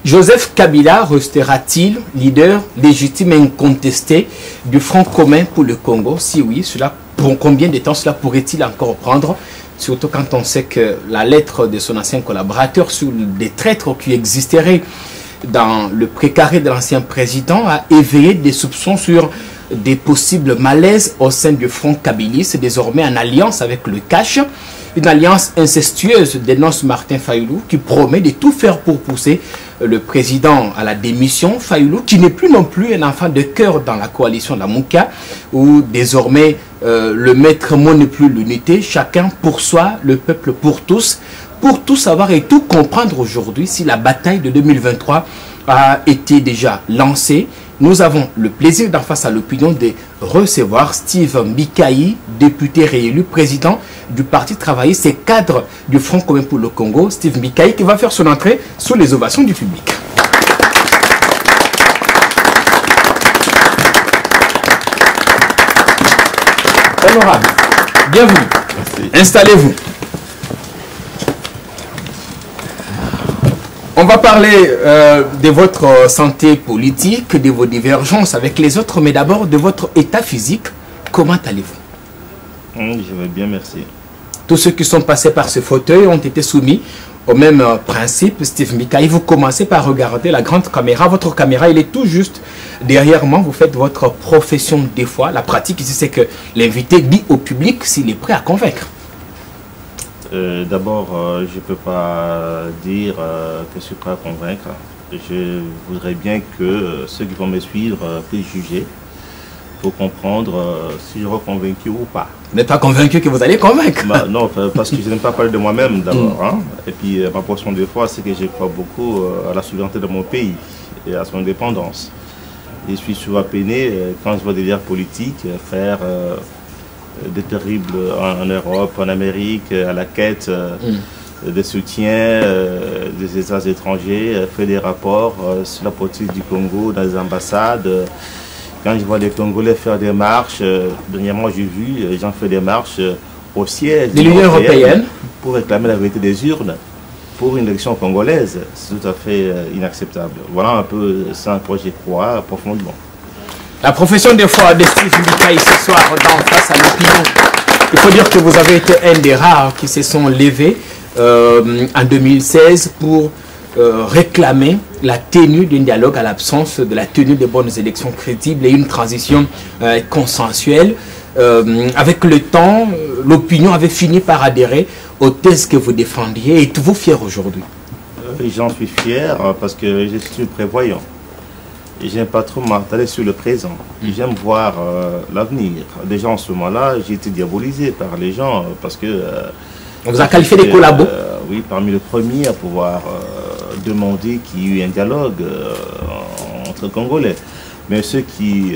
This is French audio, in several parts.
Joseph Kabila restera-t-il leader légitime et incontesté du Front commun pour le Congo? Si oui, pour combien de temps cela pourrait-il encore prendre? Surtout quand on sait que la lettre de son ancien collaborateur sur des traîtres qui existeraient dans le précaré de l'ancien président a éveillé des soupçons sur des possibles malaises au sein du Front kabiliste, désormais en alliance avec le Cache. Une alliance incestueuse dénonce Martin Fayulu qui promet de tout faire pour pousser le président à la démission. Fayulu qui n'est plus non plus un enfant de cœur dans la coalition Lamuka où désormais le maître mot n'est plus l'unité. Chacun pour soi, le peuple pour tous savoir et tout comprendre aujourd'hui si la bataille de 2023 a été déjà lancée. Nous avons le plaisir d'en face à l'opinion de recevoir Steve Mbikayi, député réélu, président du Parti travailliste et cadre du Front commun pour le Congo. Steve Mbikayi qui va faire son entrée sous les ovations du public. Honorable, bienvenue. Installez-vous. On va parler de votre santé politique, de vos divergences avec les autres, mais d'abord de votre état physique. Comment allez-vous? Je vais bien, merci. Tous ceux qui sont passés par ce fauteuil ont été soumis au même principe. Steve Mbikayi, vous commencez par regarder la grande caméra. Votre caméra, il est tout juste derrière moi. Vous faites votre profession des fois. La pratique ici, c'est que l'invité dit au public s'il est prêt à convaincre. D'abord, je ne peux pas dire que je suis prêt à convaincre. Je voudrais bien que ceux qui vont me suivre puissent juger pour comprendre si je serai convaincu ou pas. Vous n'êtes pas convaincu que vous allez convaincre? Non, parce que je n'aime pas parler de moi-même d'abord. Hein. Et puis ma portion de foi, c'est que je crois beaucoup à la souveraineté de mon pays et à son indépendance. Je suis souvent peiné quand je vois des leaders politiques faire des terribles en Europe, en Amérique, à la quête de soutien des États étrangers, fait des rapports sur la politique du Congo dans les ambassades. Quand je vois les Congolais faire des marches, dernièrement j'ai vu les gens faire des marches au siège de l'Union européenne pour réclamer la vérité des urnes pour une élection congolaise. C'est tout à fait inacceptable. Voilà un peu ça, quoi j'y crois profondément. La profession des foi de Steve Mbikayi ce soir dans Face à l'opinion. Il faut dire que vous avez été un des rares qui se sont levés en 2016 pour réclamer la tenue d'un dialogue à l'absence de la tenue de bonnes élections crédibles et une transition consensuelle. Avec le temps, l'opinion avait fini par adhérer aux thèses que vous défendiez. Êtes-vous fier aujourd'hui? J'en suis fier parce que je suis prévoyant. J'aime pas trop m'attarder sur le présent. J'aime voir l'avenir. Déjà en ce moment-là, j'ai été diabolisé par les gens parce que... on vous a qualifié des collabos? Oui, parmi les premiers à pouvoir demander qu'il y ait eu un dialogue entre Congolais. Mais ceux qui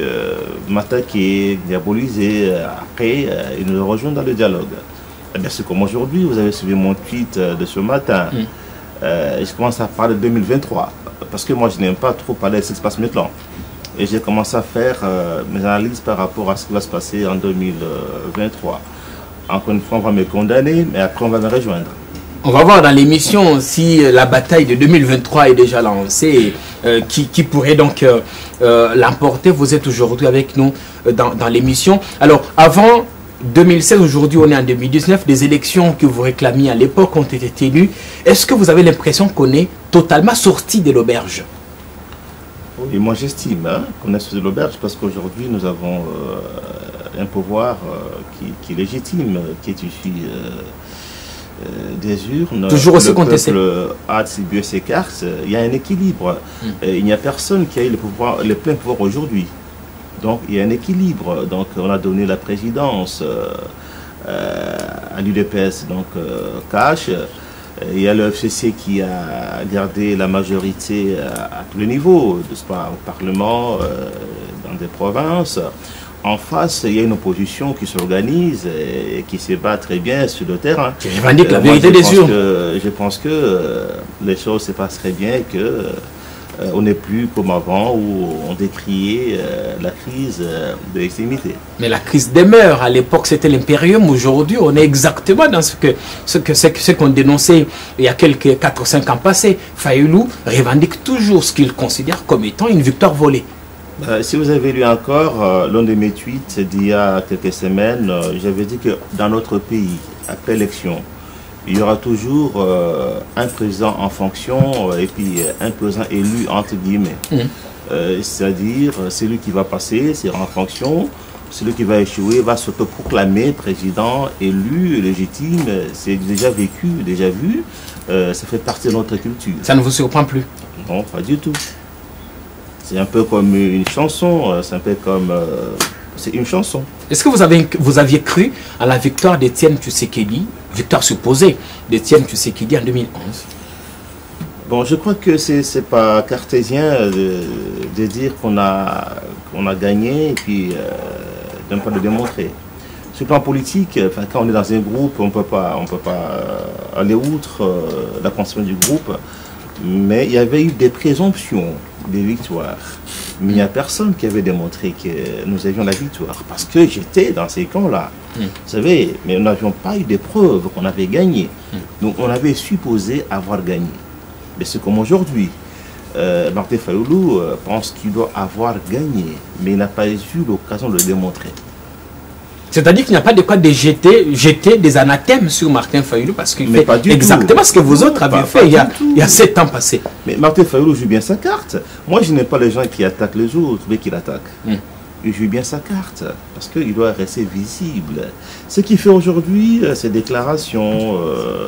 m'attaquaient, diabolisaient, après, ils nous rejoignent dans le dialogue. Eh bien, c'est comme aujourd'hui, vous avez suivi mon tweet de ce matin. Je commence à parler de 2023. Parce que moi, je n'aime pas trop parler de ce qui se passe maintenant. Et j'ai commencé à faire mes analyses par rapport à ce qui va se passer en 2023. Encore une fois, on va me condamner, mais après, on va me rejoindre. On va voir dans l'émission si la bataille de 2023 est déjà lancée, qui pourrait donc l'emporter. Vous êtes aujourd'hui avec nous dans l'émission. Alors, avant 2016, aujourd'hui on est en 2019, des élections que vous réclamiez à l'époque ont été tenues. Est-ce que vous avez l'impression qu'on est totalement sorti de l'auberge? Oui, moi j'estime qu'on est sorti de l'auberge parce qu'aujourd'hui nous avons un pouvoir qui est légitime, qui est issu des urnes. Toujours aussi contesté. Le peuple a attribué ses cartes, il y a un équilibre. Il n'y a personne qui a eu le plein pouvoir aujourd'hui. Donc il y a un équilibre. Donc on a donné la présidence à l'UDPS, donc Cache. Il y a le FCC qui a gardé la majorité à tous les niveaux, au Parlement, dans des provinces. En face, il y a une opposition qui s'organise et qui se bat très bien sur le terrain. Qui revendique la vérité des urnes. Je pense que les choses se passent très bien, que On n'est plus comme avant où on décriait la crise de l'extrémité. Mais la crise demeure. À l'époque, c'était l'impérium. Aujourd'hui, on est exactement dans ce qu'on dénonçait il y a quelques 4 ou 5 ans passés. Fayoulou revendique toujours ce qu'il considère comme étant une victoire volée. Si vous avez lu encore l'un de mes tweets d'il y a quelques semaines, j'avais dit que dans notre pays, après l'élection, il y aura toujours un président en fonction et puis un président élu entre guillemets. C'est-à-dire celui qui va passer sera en fonction, celui qui va échouer va s'autoproclamer président élu, légitime. C'est déjà vécu, déjà vu, ça fait partie de notre culture. Ça ne vous surprend plus? Non, pas du tout. C'est un peu comme une chanson, c'est un peu comme... c'est une chanson. Est-ce que vous aviez cru à la victoire d'Étienne Tshisekedi, victoire supposée d'Étienne Tshisekedi en 2011? Bon, je crois que c'est pas cartésien de dire qu'on a gagné et puis de ne pas le démontrer. Sur le plan politique, enfin, quand on est dans un groupe, on peut pas aller outre la construction du groupe, mais il y avait eu des présomptions des victoires. Mais il n'y a personne qui avait démontré que nous avions la victoire. Parce que j'étais dans ces camps-là. Vous savez, mais nous n'avions pas eu des preuves qu'on avait gagné. Donc on avait supposé avoir gagné. Mais c'est comme aujourd'hui. Martin Fayoulou pense qu'il doit avoir gagné. Mais il n'a pas eu l'occasion de le démontrer. C'est-à-dire qu'il n'y a pas de quoi de jeter des anathèmes sur Martin Fayoulou parce qu'il fait exactement ce que vous autres avez fait il y a 7 ans passés. Mais Martin Fayoulou joue bien sa carte. Moi, je n'aime pas les gens qui attaquent les autres, mais qui l'attaquent. Il joue bien sa carte parce qu'il doit rester visible. Ce qu'il fait aujourd'hui, ces déclarations,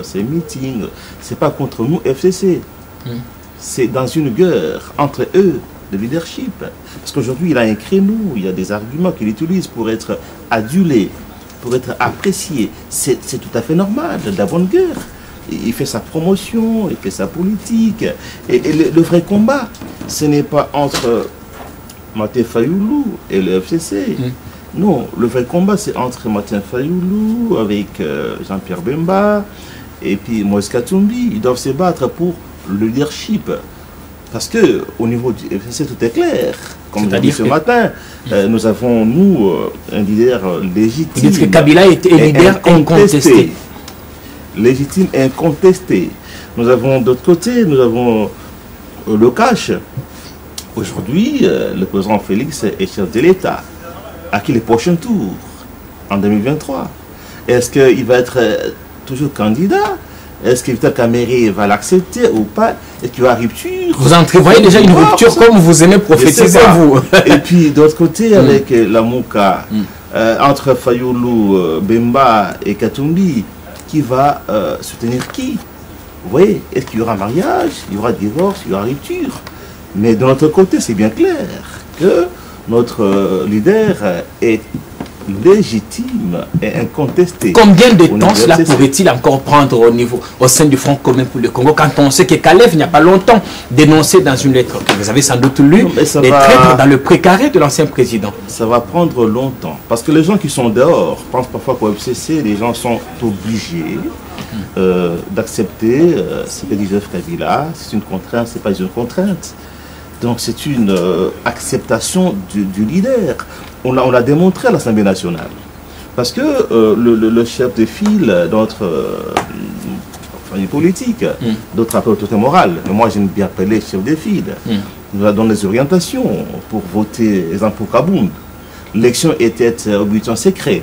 ces meetings, c'est pas contre nous, FCC. C'est dans une guerre entre eux, de leadership. Parce qu'aujourd'hui, il a un créneau, il y a des arguments qu'il utilise pour être adulé, pour être apprécié. C'est tout à fait normal, de la bonne guerre. Il fait sa promotion, il fait sa politique. Et le vrai combat, ce n'est pas entre Martin Fayoulou et le FCC. Non, le vrai combat, c'est entre Martin Fayoulou avec Jean-Pierre Bemba et puis Moïse Katumbi. Ils doivent se battre pour le leadership. Parce que au niveau du FCC, tout est clair. Comme j'ai dit ce matin, nous avons, nous, un leader légitime. Vous dites que Kabila est un leader incontesté. Légitime et incontesté. Nous avons d'autre côté, nous avons le cash. Aujourd'hui, le président Félix est chef de l'État. À qui les prochains tours en 2023? Est-ce qu'il va être toujours candidat? Est-ce que Vital Kamerhe va l'accepter ou pas? Est-ce qu'il y aura rupture? Vous entrevoyez déjà une rupture comme vous aimez prophétiser, vous. Et puis d'autre côté, avec la Mouka, entre Fayoulou, Bemba et Katumbi, qui va soutenir qui? Vous voyez, est-ce qu'il y aura mariage? Il y aura divorce? Il y aura rupture? Mais de notre côté, c'est bien clair que notre leader est légitime et incontesté. Combien de temps cela pourrait-il encore prendre au sein du Front commun pour le Congo, quand on sait que Kalev, il n'y a pas longtemps, dénoncé dans une lettre que vous avez sans doute lu, les traîtres dans le précaré de l'ancien président? Ça va prendre longtemps, parce que les gens qui sont dehors pensent parfois qu'au FCC, les gens sont obligés d'accepter ce que dit Joseph Kabila. C'est une contrainte, c'est pas une contrainte. Donc c'est une acceptation du leader. On l'a démontré à l'Assemblée nationale. Parce que le chef de file de notre famille politique, d'autres appellent l'autorité morale, mais moi j'aime bien appeler chef de file, nous a donné des orientations pour voter, par exemple, pour Kabound. L'élection était au bulletin secret.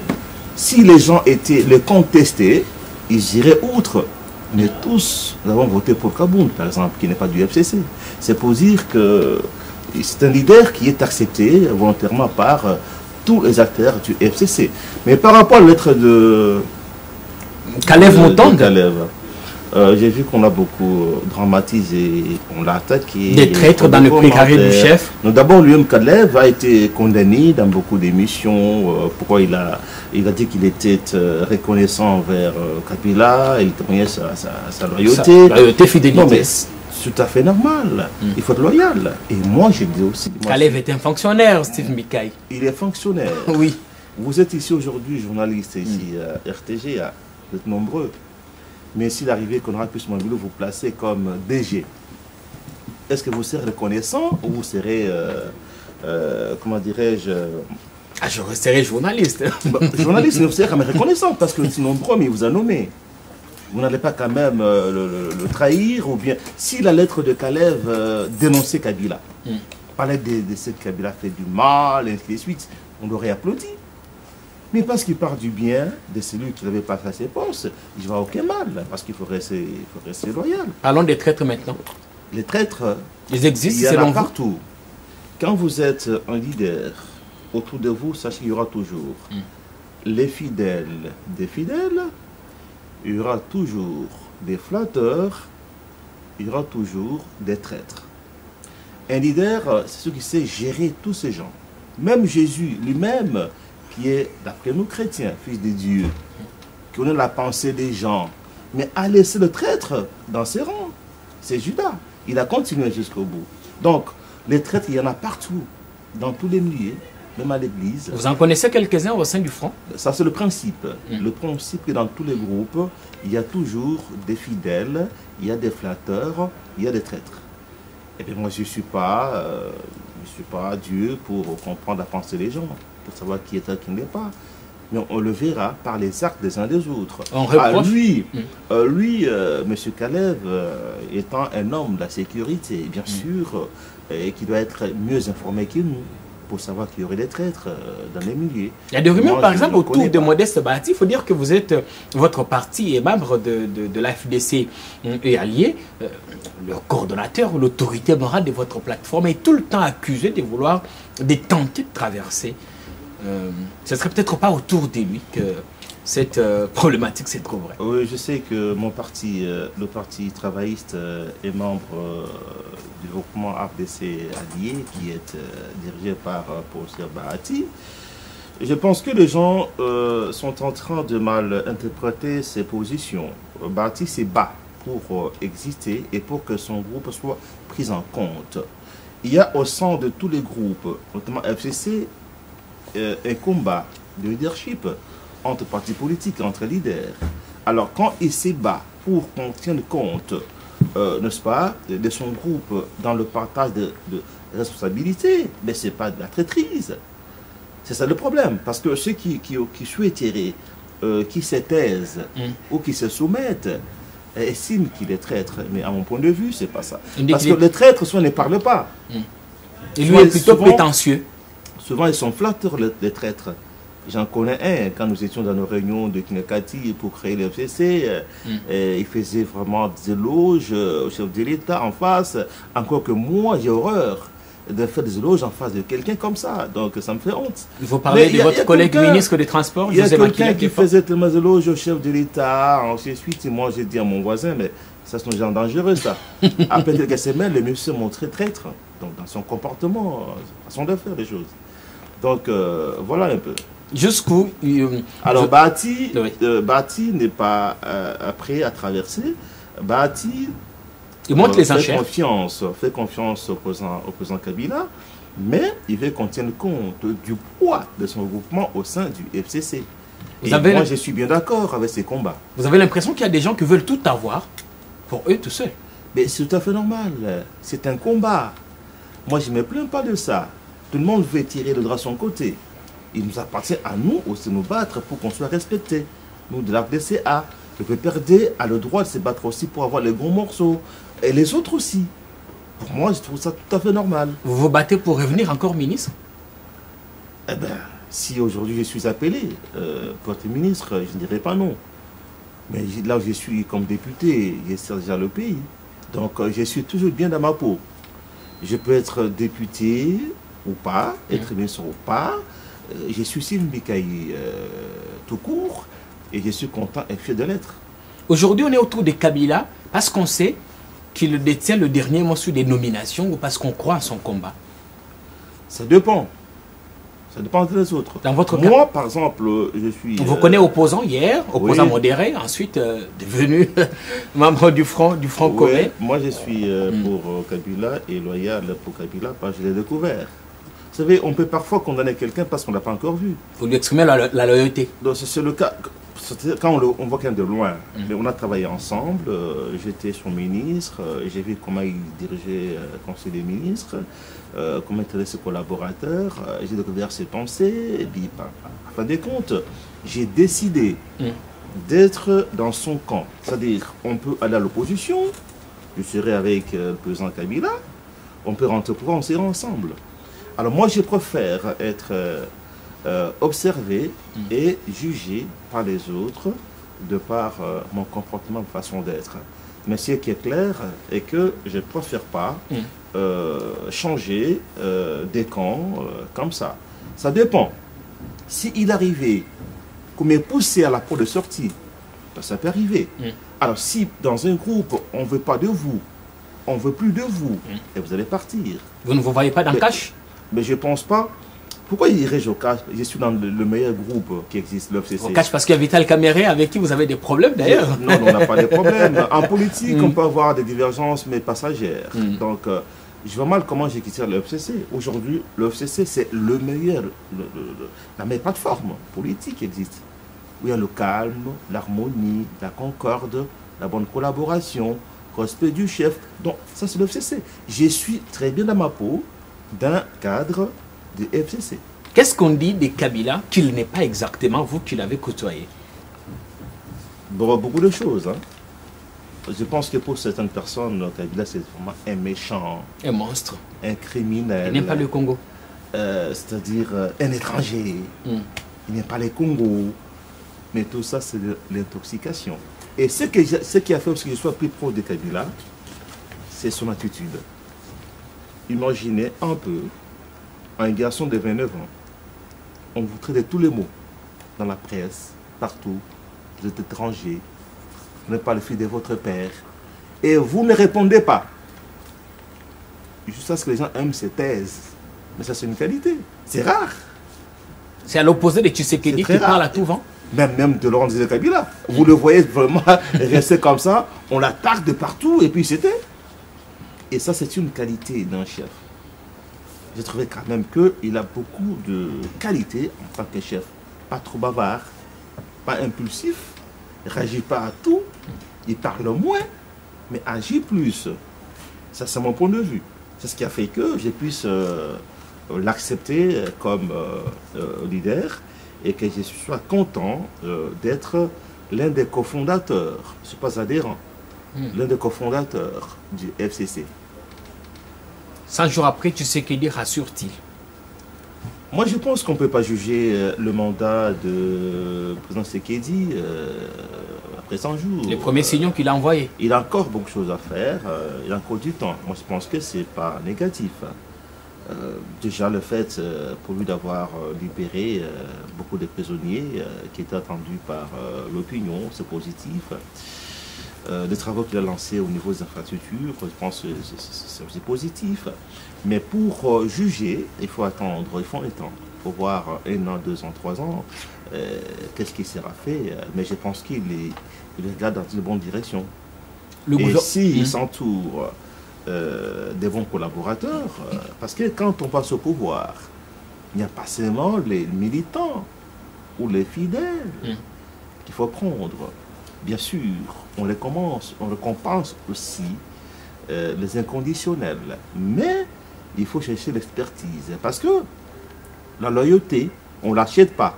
Si les gens étaient le contestés, ils iraient outre. Mais tous, nous avons voté pour Kabound, par exemple, qui n'est pas du FCC. C'est pour dire que c'est un leader qui est accepté volontairement par tous les acteurs du FCC. Mais par rapport à la lettre de Kalev Moutonde, j'ai vu qu'on a beaucoup dramatisé, on l'a attaqué. Des traîtres dans le précaré du chef. D'abord, lui-même, Kalev a été condamné dans beaucoup d'émissions. Pourquoi il a dit qu'il était reconnaissant envers Kabila, il témoignait sa loyauté. Loyauté, fidélité. Non, mais c'est tout à fait normal. Il faut être loyal. Et moi, je dis aussi... Kalev est un fonctionnaire, Steve Mikaï. Il est fonctionnaire. Oui. Vous êtes ici aujourd'hui, journaliste, ici à RTG, vous êtes nombreux. Mais s'il arrivait qu'on aurait pu ce moment vous placer comme DG, est-ce que vous serez reconnaissant ou vous serez, comment dirais-je... Ah, je serai journaliste. Journaliste, vous serez quand même reconnaissant parce que sinon, il vous a nommé. Vous n'allez pas quand même le trahir ou bien... Si la lettre de Kalev dénonçait Kabila, parlait de ce que Kabila fait du mal, et ainsi de suite, on l'aurait applaudi. Mais parce qu'il parle du bien de celui qui n'avait pas fait ses postes, il ne voit aucun mal, parce qu'il faut rester loyal. Parlons des traîtres maintenant. Les traîtres, ils existent, il y en selon a vous? partout. Quand vous êtes un leader, autour de vous, sachez qu'il y aura toujours les fidèles des fidèles, il y aura toujours des flatteurs, il y aura toujours des traîtres. Un leader, c'est celui qui sait gérer tous ces gens. Même Jésus lui-même, qui est, d'après nous chrétiens, fils de Dieu, qui connaît la pensée des gens, mais a laissé le traître dans ses rangs. C'est Judas. Il a continué jusqu'au bout. Donc, les traîtres, il y en a partout, dans tous les milieux, même à l'église. Vous en connaissez quelques-uns au sein du front? Ça, c'est le principe. Le principe que dans tous les groupes, il y a toujours des fidèles, il y a des flatteurs, il y a des traîtres. Et bien moi, je ne suis pas Dieu pour comprendre la pensée des gens, pour savoir qui est et qui ne l'est pas. Mais on le verra par les actes des uns des autres. On reproche. M. Kalev, étant un homme de la sécurité, bien sûr, et qui doit être mieux informé que nous, pour savoir qu'il y aurait des traîtres dans les milieux. Il y a des rumeurs, Moi, par exemple, autour de pas. Modeste Bahati. Il faut dire que vous êtes, votre parti est membre de la FDC et allié. Le coordonnateur ou l'autorité morale de votre plateforme est tout le temps accusé de vouloir, de tenter de traverser. Ce ne serait peut-être pas autour de lui que cette problématique se trouverait. Oui, je sais que mon parti, le parti travailliste, est membre du groupement FDC allié qui est dirigé par Professeur Bahati. Je pense que les gens sont en train de mal interpréter ses positions. Bahati s'est bat pour exister et pour que son groupe soit pris en compte. Il y a au sein de tous les groupes, notamment FCC, un combat de leadership entre partis politiques, entre leaders. Alors quand il se bat pour qu'on tienne compte, n'est-ce pas, de son groupe dans le partage de responsabilités, mais ce n'est pas de la traîtrise. C'est ça le problème. Parce que ceux qui souhaiteraient, qui se taisent ou qui se soumettent, estiment qu'il est traître. Mais à mon point de vue, ce n'est pas ça. Parce que les traîtres, souvent, ne parlent pas. Et lui est plutôt prétentieux. Souvent, ils sont flatteurs, les traîtres. J'en connais un, quand nous étions dans nos réunions de Kinekati pour créer le FCC, il faisait vraiment des éloges au chef de l'État en face, encore que moi, j'ai horreur de faire des éloges en face de quelqu'un comme ça, donc ça me fait honte. Il faut parler de votre collègue ministre des Transports, il y a quelqu'un qui faisait tellement d'éloges au chef de l'État, ensuite, moi j'ai dit à mon voisin, mais ça c'est un genre dangereux ça. Après quelques semaines, le monsieur s'est montré traître, donc dans son comportement, façon de faire les choses. Donc voilà un peu. Jusqu'où alors Bahati n'est pas prêt à traverser. Bahati il monte les enchères. Fait confiance au président Kabila, mais il veut qu'on tienne compte du poids de son regroupement au sein du FCC. Moi je suis bien d'accord avec ces combats. Vous avez l'impression qu'il y a des gens qui veulent tout avoir pour eux tout seuls? Mais c'est tout à fait normal. C'est un combat. Moi je ne me plains pas de ça. Tout le monde veut tirer le droit de son côté. Il nous appartient à nous aussi de nous battre pour qu'on soit respectés. Nous, de la FDCA, le PPRD a le droit de se battre aussi pour avoir les gros morceaux. Et les autres aussi. Pour moi, je trouve ça tout à fait normal. Vous vous battez pour revenir encore ministre? Eh bien, si aujourd'hui je suis appelé pour être ministre, je ne dirais pas non. Mais là où je suis comme député, je sers déjà le pays. Donc, je suis toujours bien dans ma peau. Je peux être député ou pas, être ministre ou pas. Je suis Sylvain Bikaï tout court et je suis content et fier de l'être. Aujourd'hui, on est autour de Kabila parce qu'on sait qu'il détient le dernier mot sur des nominations ou parce qu'on croit en son combat. Ça dépend. Ça dépend des autres. Dans votre cas, moi, par exemple, je suis... On vous connaît opposant hier, opposant modéré, ensuite devenu membre du Front commun. Moi, je suis pour Kabila et loyal pour Kabila parce que je l'ai découvert. Vous savez, on peut parfois condamner quelqu'un parce qu'on ne l'a pas encore vu. Vous lui exprimez la loyauté. Donc c'est le cas. quand on voit quelqu'un de loin, mais on a travaillé ensemble, j'étais son ministre, j'ai vu comment il dirigeait le conseil des ministres, comment il traitait ses collaborateurs, j'ai découvert ses pensées, et puis, en fin de compte, j'ai décidé d'être dans son camp. C'est-à-dire, on peut aller à l'opposition, je serai avec le président Kabila, on peut rentrer au pouvoir, on sera ensemble. Alors moi, je préfère être observé et jugé par les autres de par mon comportement, de façon d'être. Mais ce qui est clair est que je ne préfère pas changer des camps comme ça. Ça dépend. S'il arrivait qu'on m'ait poussé à la porte de sortie, ça peut arriver. Alors si dans un groupe, on ne veut pas de vous, on ne veut plus de vous, et vous allez partir. Vous ne vous voyez pas dans le cash? Mais je ne pense pas. Pourquoi irais-je au cash? Je suis dans le meilleur groupe qui existe, l'FCC. Au cash parce qu'il y a Vital Kamere avec qui vous avez des problèmes d'ailleurs. Non, on n'a pas de problème. En politique, on peut avoir des divergences, mais passagères. Donc, je vois mal comment j'ai quitté le FCC. Aujourd'hui, le FCC, c'est le meilleur, la meilleure plateforme politique qui existe. Où il y a le calme, l'harmonie, la concorde, la bonne collaboration, respect du chef. Donc, ça, c'est le FCC. Je suis très bien dans ma peau d'un cadre du FCC. Qu'est-ce qu'on dit de Kabila qu'il n'est pas exactement vous qui l'avez côtoyé? Bon, beaucoup de choses. Je pense que pour certaines personnes, Kabila, c'est vraiment un méchant. Un monstre. Un criminel. Il n'aime pas le Congo. C'est-à-dire un étranger. Il n'aime pas les Congos. Mais tout ça, c'est de l'intoxication. Et ce qui a fait que je sois plus proche de Kabila, c'est son attitude. Imaginez un peu un garçon de 29 ans. On vous traite de tous les mots dans la presse, partout. Vous êtes étranger. Vous n'êtes pas le fils de votre père. Et vous ne répondez pas. Juste à ce que les gens aiment ces thèses. Mais ça, c'est une qualité. C'est rare. C'est à l'opposé de Tshisekedi qui parle à tout vent. Même de Laurent Kabila. Vous le voyez vraiment rester comme ça. On l'attaque de partout et puis c'était. Et ça, c'est une qualité d'un chef. J'ai trouvé quand même qu'il a beaucoup de qualités en tant que chef. Pas trop bavard, pas impulsif, il ne réagit pas à tout, il parle moins, mais agit plus. Ça, c'est mon point de vue. C'est ce qui a fait que je puisse l'accepter comme leader et que je sois content d'être l'un des cofondateurs, je ne suis pas adhérent, l'un des cofondateurs du FCC. 100 jours après, Tshisekedi rassure-t-il? Moi, je pense qu'on ne peut pas juger le mandat de président Tshisekedi après 100 jours. Les premiers signaux qu'il a envoyés. Il a encore beaucoup de choses à faire, il a encore du temps. Moi, je pense que ce n'est pas négatif. Déjà, le fait pour lui d'avoir libéré beaucoup de prisonniers qui étaient attendus par l'opinion, c'est positif. Les travaux qu'il a lancés au niveau des infrastructures, je pense que c'est positif. Mais pour juger, il faut attendre, il faut un temps. Il faut voir 1 an, 2 ans, 3 ans, qu'est-ce qui sera fait. Mais je pense qu'il regarde dans une bonne direction. Et s'il s'entoure des bons collaborateurs, parce que quand on passe au pouvoir, il n'y a pas seulement les militants ou les fidèles qu'il faut prendre. Bien sûr, on récompense aussi les inconditionnels, mais il faut chercher l'expertise, parce que la loyauté, on ne l'achète pas,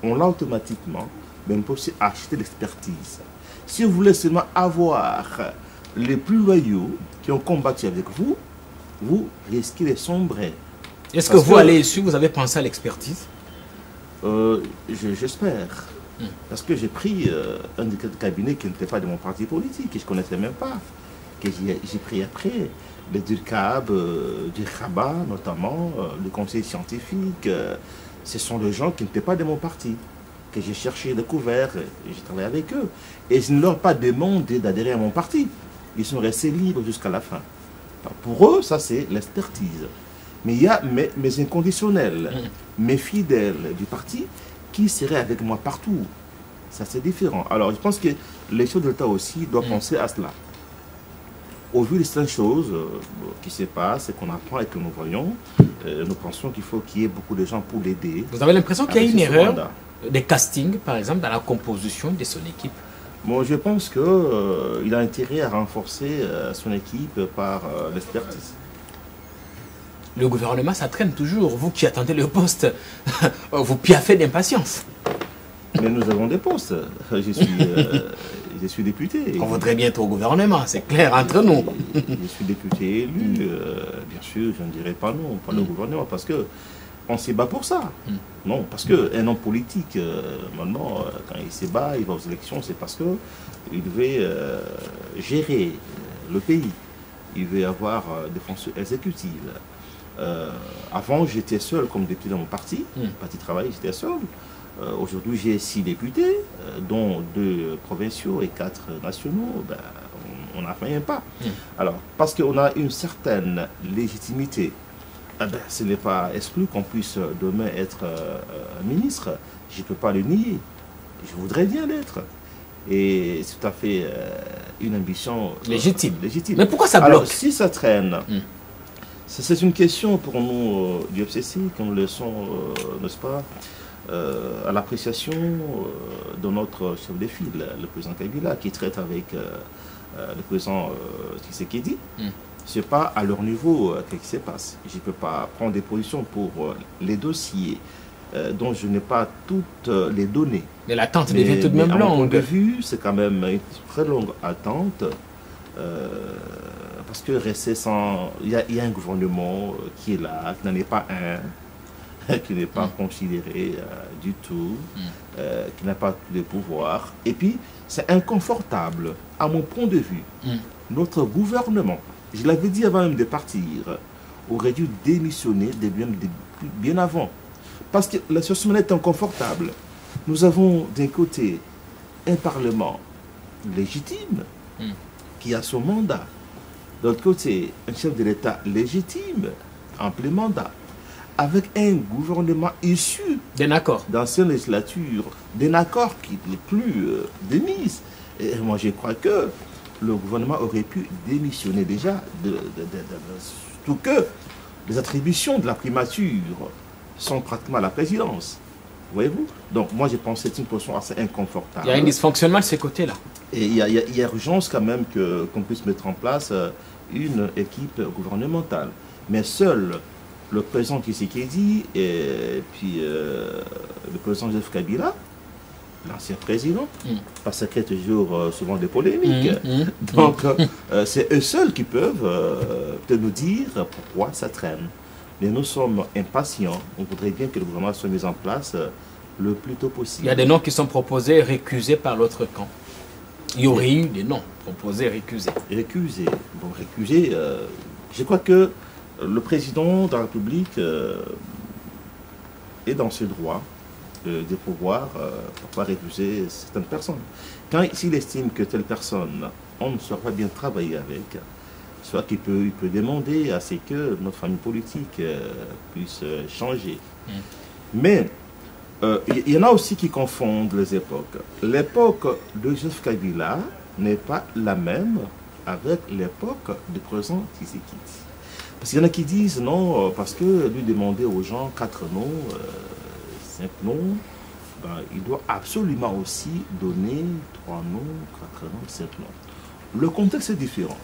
on l'a automatiquement, mais on peut aussi acheter l'expertise. Si vous voulez seulement avoir les plus loyaux qui ont combattu avec vous, vous risquez de sombrer. Est-ce que vous, à l'issue, vous avez pensé à l'expertise? J'espère. Parce que j'ai pris un cabinet qui n'était pas de mon parti politique, que je ne connaissais même pas, que j'ai pris après, le DURCAB, du Rabat notamment, le conseil scientifique. Ce sont des gens qui n'étaient pas de mon parti, que j'ai cherché, découvert, et j'ai travaillé avec eux. Et je ne leur ai pas demandé d'adhérer à mon parti. Ils sont restés libres jusqu'à la fin. Alors pour eux, ça c'est l'expertise. Mais il y a mes inconditionnels, mes fidèles du parti, qui serait avec moi partout. Ça, c'est différent. Alors, je pense que les chefs de l'État aussi doivent penser à cela. Au vu de certaines choses qui se passent et qu'on apprend et que nous voyons, nous pensons qu'il faut qu'il y ait beaucoup de gens pour l'aider. Vous avez l'impression qu'il y a une erreur des castings, par exemple, dans la composition de son équipe? Bon, je pense qu'il a intérêt à renforcer son équipe par l'expertise. Le gouvernement, ça traîne toujours. Vous qui attendez le poste, vous piaffez d'impatience. Mais nous avons des postes. Je suis député. On voudrait bien être au gouvernement, c'est clair, entre nous. Je suis député élu. Bien sûr, je ne dirais pas non, pas le gouvernement, parce que on se bat pour ça. Non, parce qu'un homme politique, maintenant, quand il se bat, il va aux élections, c'est parce qu'il veut gérer le pays. Il veut avoir des fonctions exécutives. Avant, j'étais seul comme député dans mon parti. Parti Travail, j'étais seul. Aujourd'hui, j'ai 6 députés, dont 2 provinciaux et 4 nationaux. Ben, on n'a rien pas. Alors, parce qu'on a une certaine légitimité, ben, ce n'est pas exclu qu'on puisse demain être ministre. Je ne peux pas le nier. Je voudrais bien l'être. Et c'est tout à fait une ambition légitime. légitime. Mais pourquoi ça bloque? Alors, si ça traîne, c'est une question pour nous du FCC, qu'on le laissons, n'est-ce pas, à l'appréciation de notre chef de file, le président Kabila, qui traite avec le président Tshisekedi. Ce n'est pas à leur niveau ce qui se passe. Je ne peux pas prendre des positions pour les dossiers dont je n'ai pas toutes les données. Mais l'attente devient tout de même longue. À mon point de vue, c'est quand même une très longue attente. Parce que rester sans... Il y a un gouvernement qui est là, qui n'en est pas un, qui n'est pas considéré du tout, qui n'a pas de pouvoir. Et puis, c'est inconfortable, à mon point de vue. Notre gouvernement, je l'avais dit avant même de partir, aurait dû démissionner bien avant. Parce que la situation est inconfortable. Nous avons d'un côté un Parlement légitime qui a son mandat. De l'autre côté, un chef de l'État légitime en plein mandat, avec un gouvernement issu d'un accord d'ancienne législature, d'un accord qui n'est plus de mise. Et moi, je crois que le gouvernement aurait pu démissionner déjà, surtout que les attributions de la primature sont pratiquement à la présidence. Voyez-vous? Donc, moi, je pense que c'est une position assez inconfortable. Il y a un dysfonctionnement de ce côté-là. Et il y a urgence quand même qu'on puisse mettre en place une équipe gouvernementale. Mais seul le président Tshisekedi et puis le président Joseph Kabila, l'ancien président, parce qu'il y a toujours souvent des polémiques. Donc, c'est eux seuls qui peuvent peut-être nous dire pourquoi ça traîne. Mais nous sommes impatients. On voudrait bien que le gouvernement soit mis en place le plus tôt possible. Il y a des noms qui sont proposés, récusés par l'autre camp. Il y aurait eu des noms proposés, récusés. Récusés. Bon, récusés, je crois que le président de la République est dans ses droits de pouvoir parfois récuser certaines personnes. S'il estime que telle personne, on ne saurait pas bien travailler avec, soit qu'il peut demander à ce que notre famille politique puisse changer. Mais il y en a aussi qui confondent les époques. L'époque de Joseph Kabila n'est pas la même avec l'époque du président Tshisekedi. Parce qu'il y en a qui disent non, parce que lui demander aux gens 4 noms, 5 noms, ben, il doit absolument aussi donner 3 noms, 4 noms, 5 noms. Le contexte est différent.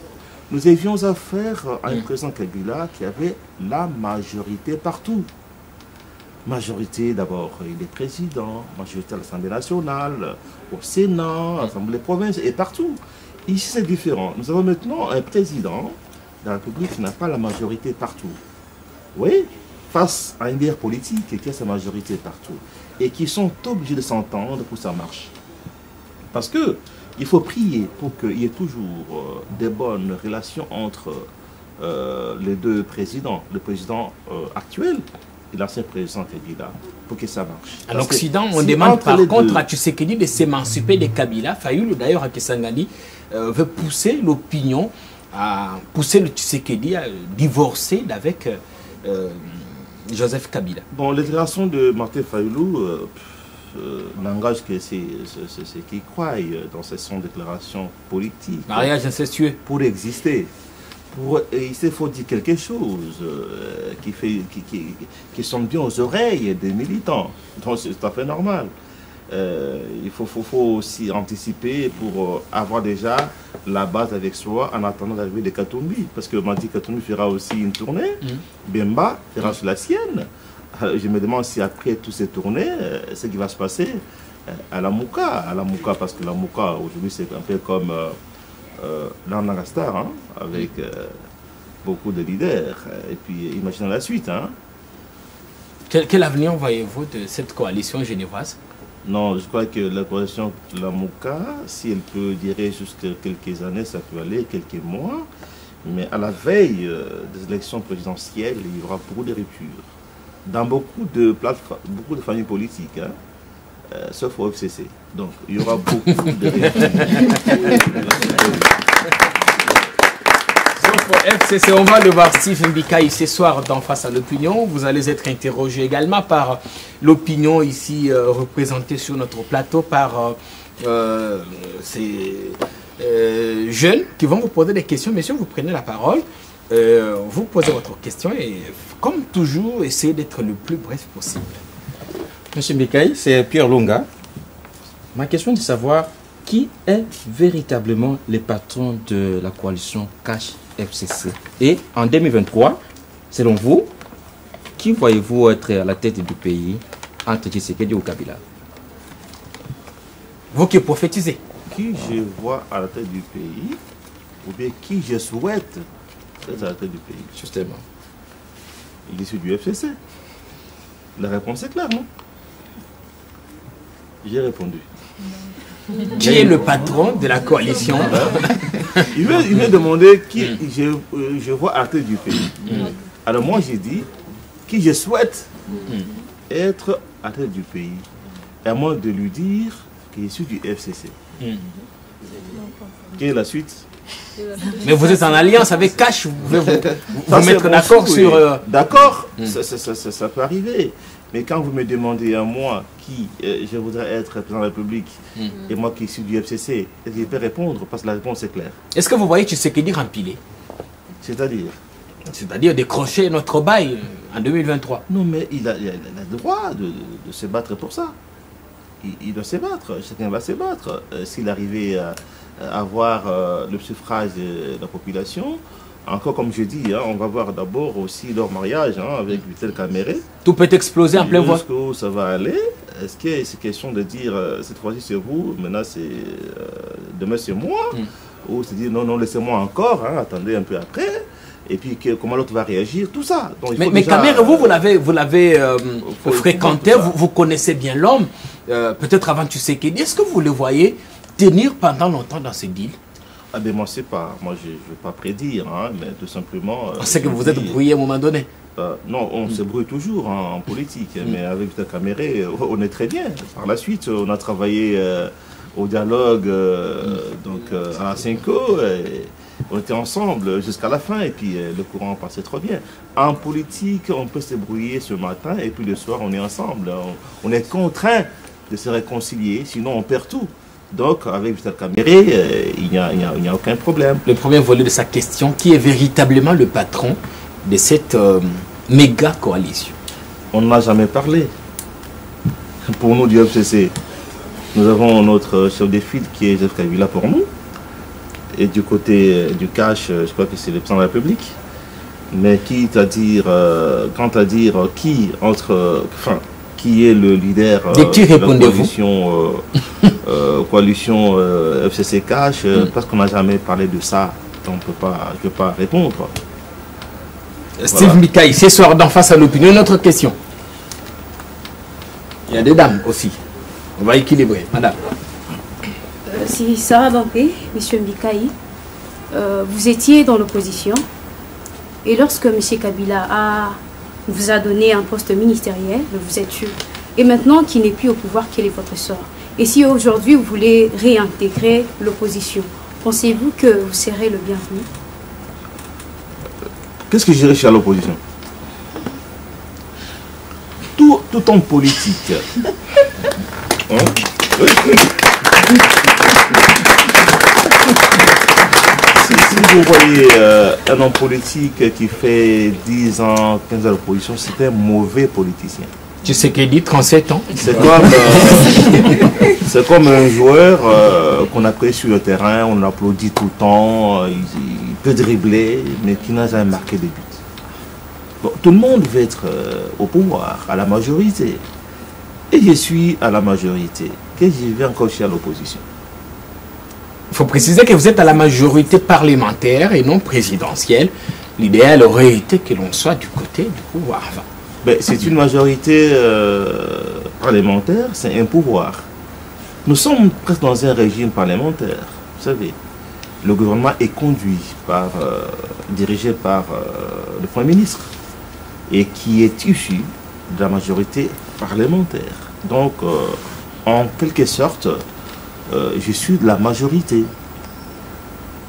Nous avions affaire à un président Kabila qui avait la majorité partout. Majorité, d'abord, il est président, majorité à l'Assemblée nationale, au Sénat, à l'Assemblée des provinces, et partout. Ici, c'est différent. Nous avons maintenant un président de la République qui n'a pas la majorité partout. Oui, face à une guerre politique qui a sa majorité partout. Et qui sont obligés de s'entendre pour que ça marche. Parce que il faut prier pour qu'il y ait toujours des bonnes relations entre les deux présidents, le président actuel et l'ancien président Kabila, pour que ça marche. En Occident, on demande par contre à Tshisekedi de s'émanciper de Kabila. Fayoulou, d'ailleurs, à Kisangani, veut pousser l'opinion, à pousser le Tshisekedi à divorcer avec Joseph Kabila. Bon, les déclarations de Martin Fayoulou n'engagent que ceux qui croient dans ces déclarations politiques. Mariage incestueux. Pour exister. Il faut dire quelque chose qui sonne bien aux oreilles des militants. Donc c'est tout à fait normal. il faut aussi anticiper pour avoir déjà la base avec soi en attendant l'arrivée de Katumbi. Parce que Madi Katumbi fera aussi une tournée, Bemba fera sur la sienne. Je me demande si après toutes ces tournées, ce qui va se passer à la Mouka, parce que la Mouka aujourd'hui c'est un peu comme l'Anangastar, hein, avec beaucoup de leaders. Et puis imaginez la suite. Hein. Quel avenir voyez-vous de cette coalition génévoise? Non, je crois que la coalition de la Mouka, si elle peut durer jusqu'à quelques années, ça peut aller, quelques mois. Mais à la veille des élections présidentielles, il y aura beaucoup de ruptures. Dans beaucoup de familles politiques, hein, sauf au FCC. Donc, il y aura beaucoup de ruptures. Sauf au FCC, on va le voir Steve Mbikaï ce soir dans Face à l'opinion. Vous allez être interrogé également par l'opinion ici représentée sur notre plateau par ces jeunes qui vont vous poser des questions. Messieurs, vous prenez la parole. Vous posez votre question et, comme toujours, essayez d'être le plus bref possible. Monsieur Mbikaï, c'est Pierre Longa. Ma question est de savoir qui est véritablement le patron de la coalition Cash FCC. Et en 2023, selon vous, qui voyez-vous être à la tête du pays entre Tshisekedi ou Kabila? Vous qui prophétisez. Qui je vois à la tête du pays, ou bien qui je souhaite à la tête du pays. Justement. L'issue du FCC. La réponse est claire, non? J'ai répondu. Qui est le patron de la coalition? Il m'a demandé qui je vois à la tête du pays. Alors moi j'ai dit qui je souhaite être à la tête du pays. Et à moi de lui dire que je suis du FCC. Quelle est la suite? Mais vous êtes en alliance avec Cash, vous pouvez vous mettre d'accord sur... D'accord, ça peut arriver. Mais quand vous me demandez à moi qui je voudrais être président de la République et moi qui suis du FCC, je peux répondre parce que la réponse est claire. Est-ce que vous voyez Tshisekedi rempilé? C'est-à-dire décrocher notre bail en 2023. Non, mais il a le droit de se battre pour ça. Il doit se battre, chacun va se battre. S'il arrivait à avoir le suffrage de la population, encore comme je dis, hein, on va voir d'abord aussi leur mariage avec Vital Kamere. Tout peut exploser en plein vol. Jusqu'où ça va aller? Est-ce que c'est question de dire cette fois-ci c'est vous, maintenant c'est demain c'est moi? Ou c'est dire non, laissez-moi encore, attendez un peu après. Et puis comment l'autre va réagir, tout ça. Donc, mais Kamere, vous l'avez fréquenté, vous connaissez bien l'homme, peut-être avant Tshisekedi. Est-ce que vous le voyez tenir pendant longtemps dans ce deal? Ah ben moi c'est pas, moi je ne veux pas prédire, mais tout simplement... On sait que vous êtes brouillé à un moment donné. Non, on se brouille toujours en politique, mais avec Vital Kamere, on est très bien. Par la suite, on a travaillé au dialogue à Cinco, on était ensemble jusqu'à la fin et puis le courant passait trop bien. En politique, on peut se brouiller ce matin et puis le soir, on est ensemble. On est contraint de se réconcilier, sinon on perd tout. Donc, avec Vital Kamere, il n'y a aucun problème. Le premier volet de sa question, qui est véritablement le patron de cette méga coalition? On n'en a jamais parlé. Pour nous, du FCC, nous avons notre chef de file qui est Joseph Kabila pour nous. Et du côté du cash, je crois que c'est le président de la République. Mais quant à dire qui est le leader de la coalition FCC Cash, parce qu'on n'a jamais parlé de ça, donc je ne peux pas répondre. Steve Mbikaï, ce soir dans Face à l'opinion, une autre question. Il y a des dames aussi. On va équilibrer, madame. Si Sarah Bampé, monsieur Mbikaï, vous étiez dans l'opposition et lorsque monsieur Kabila vous a donné un poste ministériel, vous êtes sûr. Et maintenant qu'il n'est plus au pouvoir, quel est votre sort? Et si aujourd'hui vous voulez réintégrer l'opposition, pensez-vous que vous serez le bienvenu? Qu'est-ce que je dirais chez l'opposition? Tout homme politique. Si vous voyez un homme politique qui fait 10 ans, 15 ans d'opposition, c'est un mauvais politicien. Tu sais qu'il dit 37 ans. C'est comme un joueur qu'on a pris sur le terrain, on l'applaudit tout le temps, il peut dribbler, mais qui n'a jamais marqué de but. Bon, tout le monde veut être au pouvoir, à la majorité. Et je suis à la majorité. Qu'est-ce que je vais encore chez l'opposition? Il faut préciser que vous êtes à la majorité parlementaire et non présidentielle. L'idéal aurait été que l'on soit du côté du pouvoir. Ben, c'est une majorité parlementaire, c'est un pouvoir. Nous sommes presque dans un régime parlementaire. Vous savez, le gouvernement est conduit par, dirigé par le Premier ministre et qui est issu de la majorité parlementaire. Donc, en quelque sorte, je suis de la majorité.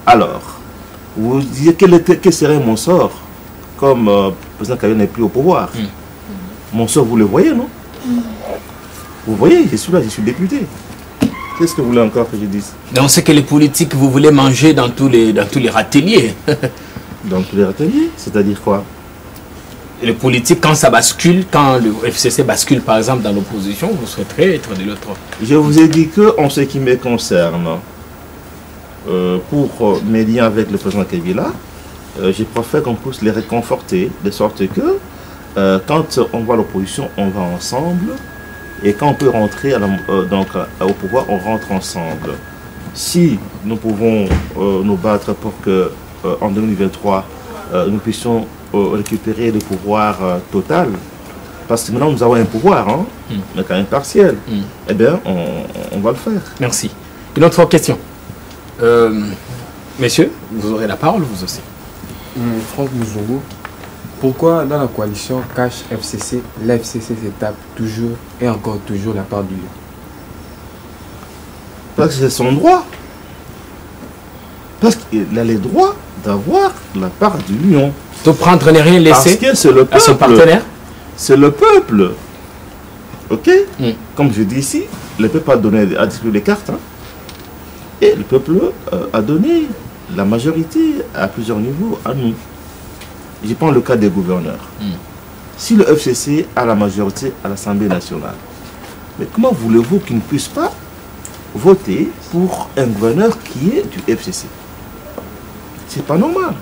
Alors, vous disiez quel serait mon sort comme le président Kabila n'est plus au pouvoir. Mon sort, vous le voyez, non? Vous voyez, je suis là, je suis député. Qu'est-ce que vous voulez encore que je dise? Donc c'est que les politiques, vous voulez manger dans tous les râteliers. Dans tous les râteliers? C'est-à-dire quoi? Les politiques, quand ça bascule, quand le FCC bascule par exemple dans l'opposition, vous souhaiterez être de l'autre. Je vous ai dit que en ce qui me concerne, pour mes liens avec le président Kabila, je préfère qu'on puisse les réconforter, de sorte que quand on voit l'opposition, on va ensemble, et quand on peut rentrer au pouvoir, on rentre ensemble. Si nous pouvons nous battre pour que en 2023, nous puissions récupérer le pouvoir total, parce que maintenant nous avons un pouvoir, hein, mais quand même partiel, eh bien on va le faire. Merci. Une autre question. Messieurs, vous aurez la parole, vous aussi. Franck Muzungu, pourquoi dans la coalition CASH FCC, l'FCC se tape toujours et encore toujours la part du lion? Parce que c'est son droit. Parce qu'il a le droit d'avoir la part du lion. De prendre ne rien laisser parce que c'est le peuple, à son partenaire. C'est le peuple. Ok? Comme je dis ici, le peuple a distribué les cartes. Hein, et le peuple a donné la majorité à plusieurs niveaux à nous. Je prends le cas des gouverneurs. Si le FCC a la majorité à l'Assemblée nationale, mais comment voulez-vous qu'il ne puisse pas voter pour un gouverneur qui est du FCC? C'est pas normal.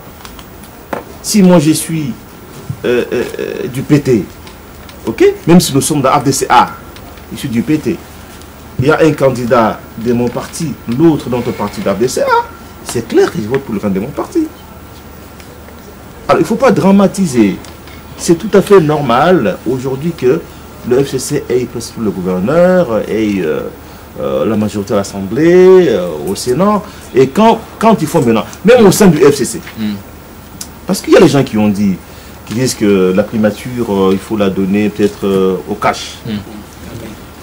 Si moi je suis du PT, ok, même si nous sommes dans AFDCA, je suis du PT, il y a un candidat de mon parti, l'autre dans ton parti d'AFDCA, c'est clair que je vote pour le candidat de mon parti. Alors il ne faut pas dramatiser. C'est tout à fait normal aujourd'hui que le FCC ait presque le gouverneur, ait la majorité à l'Assemblée, au Sénat, et quand il faut maintenant, même au sein du FCC. Parce qu'il y a les gens qui disent que la primature, il faut la donner peut-être au cash.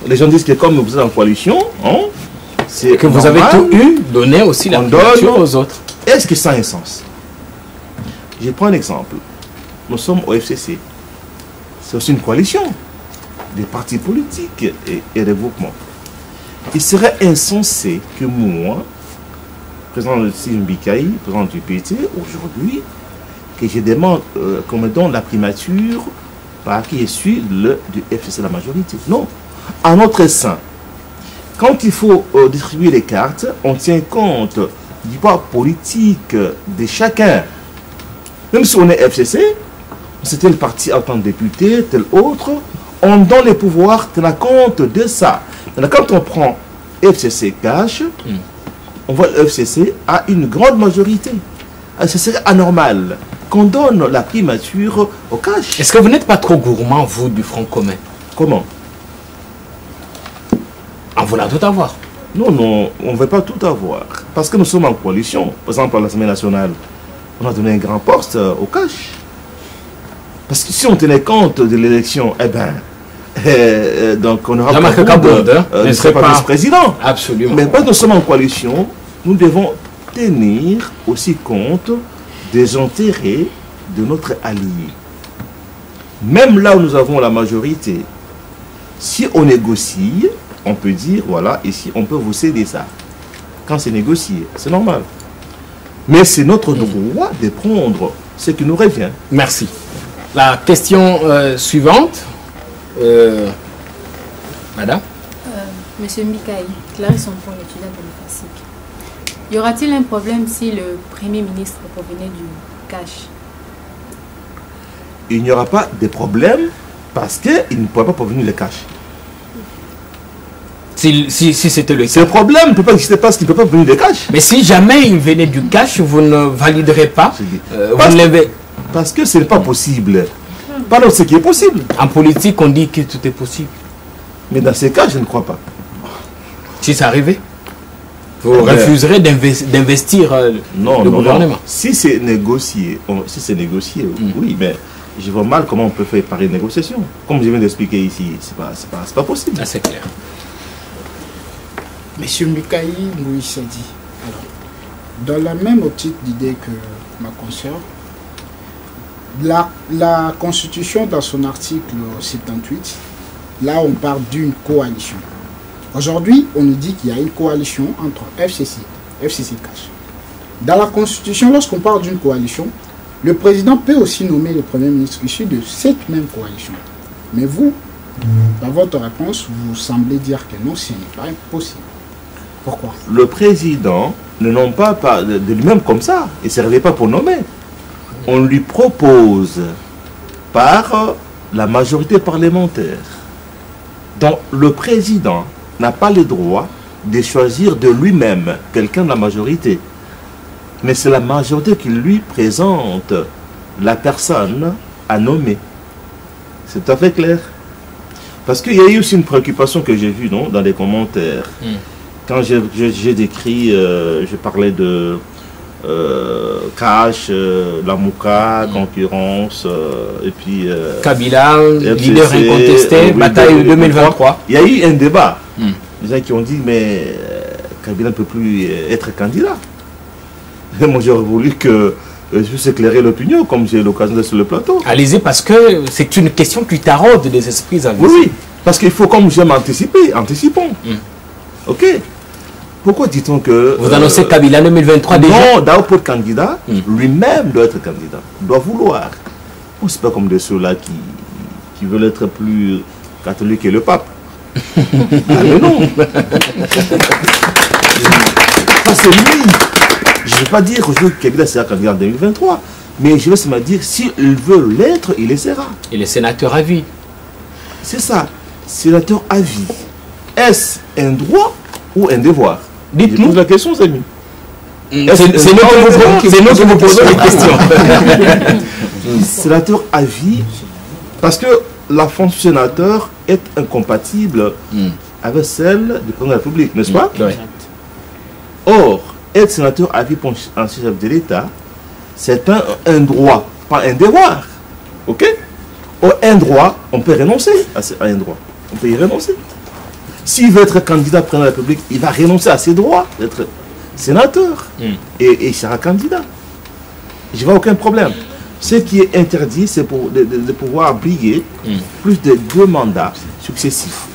Les gens disent que comme vous êtes en coalition, hein, c'est que vous normal, avez tout eu, donner aussi la primature aux autres. Est-ce que ça a un sens? Je prends un exemple. Nous sommes au FCC. C'est aussi une coalition des partis politiques et des groupements. Il serait insensé que moi, président de Mbikaï, président du PT, aujourd'hui, que je demande qu'on me donne la primature par qui je suis du FCC la majorité. Non. En notre sein, quand il faut distribuer les cartes, on tient compte du poids politique de chacun. Même si on est FCC, c'est tel parti en tant que député, tel autre, on donne les pouvoirs, tenant compte de ça. Quand on prend FCC cash, on voit le FCC a une grande majorité. Ce serait anormal qu'on donne la primature au cash. Est-ce que vous n'êtes pas trop gourmand, vous, du Front commun? Comment? En voulant tout avoir. Non, non, on ne veut pas tout avoir. Parce que nous sommes en coalition. Par exemple, à l'Assemblée nationale, on a donné un grand poste au cash. Parce que si on tenait compte de l'élection, eh bien, donc on aura ne serait pas vice-président. Absolument. Mais parce que nous sommes en coalition, nous devons tenir aussi compte des intérêts de notre allié. Même là où nous avons la majorité, si on négocie, on peut dire, voilà, ici, on peut vous céder ça. Quand c'est négocié, c'est normal. Mais c'est notre droit de prendre ce qui nous revient. Merci. La question suivante. Madame? Monsieur Mbikaï, Clarisse Ompon, étudiant de l'UFASIC. Y aura-t-il un problème si le Premier ministre provenait du cash? Il n'y aura pas de problème parce qu'il ne pourra pas provenir le cash. Si c'était le Ce cas. problème ne peut pas exister parce qu'il ne peut pas venir de cash. Mais si jamais il venait du cash, vous ne validerez pas. Parce- Vous ne l'avez. Parce que ce n'est pas possible. Parlons de ce qui est possible. En politique, on dit que tout est possible. Mais dans ces cas, je ne crois pas. Si ça arrivait, vous Mais- refuserez d'investir Non, le non, gouvernement. non. Si c'est négocié, oui, mais je vois mal comment on peut faire pareille négociation. Comme je viens d'expliquer ici, c'est pas possible. Ah, c'est clair. Monsieur Mbikaï Moïse dit, alors, dans la même optique d'idée que ma consoeur, la Constitution, dans son article 78, là on parle d'une coalition. Aujourd'hui, on nous dit qu'il y a une coalition entre FCC Cash. Dans la Constitution, lorsqu'on parle d'une coalition, le président peut aussi nommer le Premier ministre issu de cette même coalition. Mais vous, dans votre réponse, vous semblez dire que non, ce n'est pas possible. Pourquoi? Le président ne nomme pas de lui-même comme ça. Il ne servait pas pour nommer. On lui propose par la majorité parlementaire. Donc le président n'a pas le droit de choisir de lui-même quelqu'un de la majorité. Mais c'est la majorité qui lui présente la personne à nommer. C'est tout à fait clair. Parce qu'il y a eu aussi une préoccupation que j'ai vue dans les commentaires. Quand j'ai décrit, je parlais de cash, la Mouka, concurrence, et puis... Kabila, FCC, leader incontesté, oui, bataille 2023. Il y a eu un débat. Les gens qui ont dit, mais Kabila ne peut plus être candidat. Et moi, j'aurais voulu que je puisse éclairer l'opinion, comme j'ai l'occasion d'être sur le plateau. Allez-y, parce que c'est une question qui taraude des esprits avisés. Oui, parce qu'il faut, comme j'aime anticiper, anticipons. Ok. Pourquoi dit-on que... Vous annoncez Kabila 2023 déjà? Non, d'abord pour le candidat, lui-même doit être candidat, doit vouloir. Ou c'est pas comme de ceux-là qui veulent être plus catholiques que le pape. Ah mais non. Ça c'est lui. Je ne vais pas dire que Kabila sera candidat en 2023, mais je vais seulement dire, s'il veut l'être, il le sera. Et les sénateurs à vie. C'est ça, sénateur à vie. Est-ce un droit ou un devoir? Dites-nous. Je pose la question, Zami. C'est nous qui vous posons les questions. Sénateur à vie, parce que la fonction sénateur est incompatible avec celle du président de la République, n'est-ce pas? Oui. Or, être sénateur à vie pour un chef de l'État, c'est un droit, pas un devoir. Ok? Or, un droit, on peut renoncer à un droit. On peut y renoncer. S'il veut être candidat président de la République, il va renoncer à ses droits d'être sénateur. Et il sera candidat. Je vois aucun problème. Ce qui est interdit, c'est de pouvoir briller plus de 2 mandats successifs.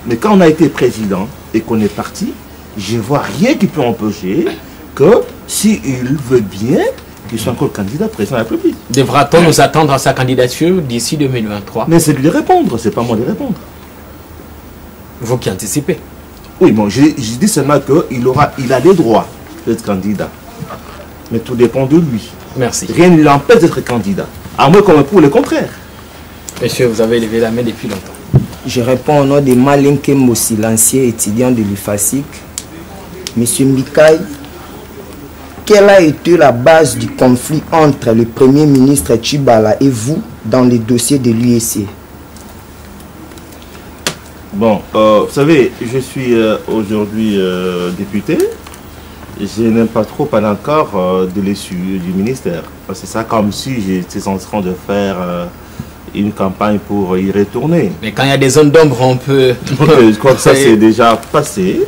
Mais quand on a été président et qu'on est parti, je ne vois rien qui peut empêcher que, s'il veut bien, qu'il soit encore candidat président de la République. Devra-t-on nous attendre à sa candidature d'ici 2023? Mais c'est lui de répondre, c'est pas moi de répondre. Vous qui anticipez. Oui, bon, je dis seulement qu'il a les droits d'être candidat. Mais tout dépend de lui. Merci. Rien ne l'empêche d'être candidat. À moins qu'on prouve le contraire. Monsieur, vous avez levé la main depuis longtemps. Je réponds au nom de Malinke Mossi, l'ancien étudiant de l'UFASIC. Monsieur Mbikaï, quelle a été la base du conflit entre le Premier ministre Tchibala et vous dans les dossiers de l'UEC? Bon, vous savez, je suis aujourd'hui député. Je n'aime pas trop parler encore de l'issue du ministère. C'est ça comme si j'étais en train de faire une campagne pour y retourner. Mais quand il y a des zones d'ombre, on peut... Donc, je crois que ça c'est déjà passé.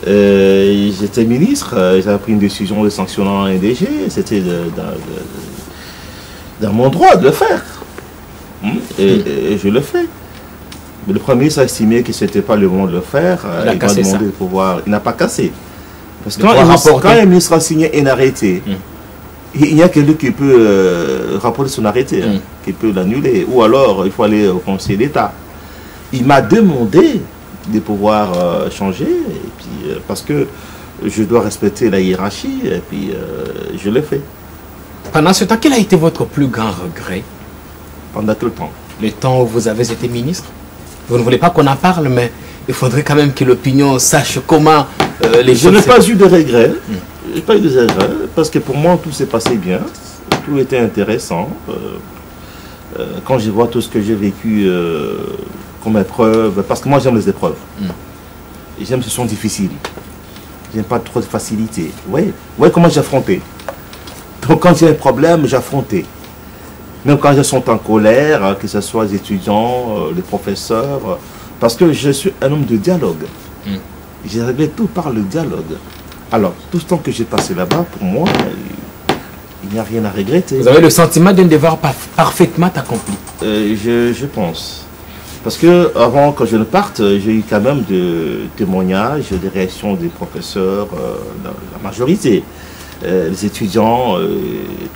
J'étais ministre, j'avais pris une décision de sanctionner un NDG. C'était dans mon droit de le faire. Et je le fais. Mais le Premier ministre a estimé que ce n'était pas le moment de le faire. Il a cassé ça. Il n'a pas cassé. Parce que quand un ministre a signé un arrêté il n'y a quelqu'un qui peut rapporter son arrêté, qui peut l'annuler. Ou alors, il faut aller au Conseil d'État. Il m'a demandé de pouvoir changer, et puis, parce que je dois respecter la hiérarchie, et puis je l'ai fait. Pendant ce temps, quel a été votre plus grand regret? Pendant quel temps? Le temps où vous avez été ministre? Vous ne voulez pas qu'on en parle, mais il faudrait quand même que l'opinion sache comment les choses... Je n'ai pas eu de regrets. Je n'ai pas eu de regrets, parce que pour moi, tout s'est passé bien. Tout était intéressant. Quand je vois tout ce que j'ai vécu comme épreuve, parce que moi, j'aime les épreuves. J'aime que ce sont difficiles. J'aime pas trop de facilité. Oui, comment j'ai affronté. Donc, quand j'ai un problème, j'affrontais. Même quand je suis en colère, que ce soit les étudiants, les professeurs, parce que je suis un homme de dialogue. J'ai réglé tout par le dialogue. Alors, tout ce temps que j'ai passé là-bas, pour moi, il n'y a rien à regretter. Vous avez le sentiment d'un devoir parfaitement accompli? Je pense. Parce que avant, quand je ne parte, j'ai eu quand même des témoignages, des réactions des professeurs, la majorité, les étudiants,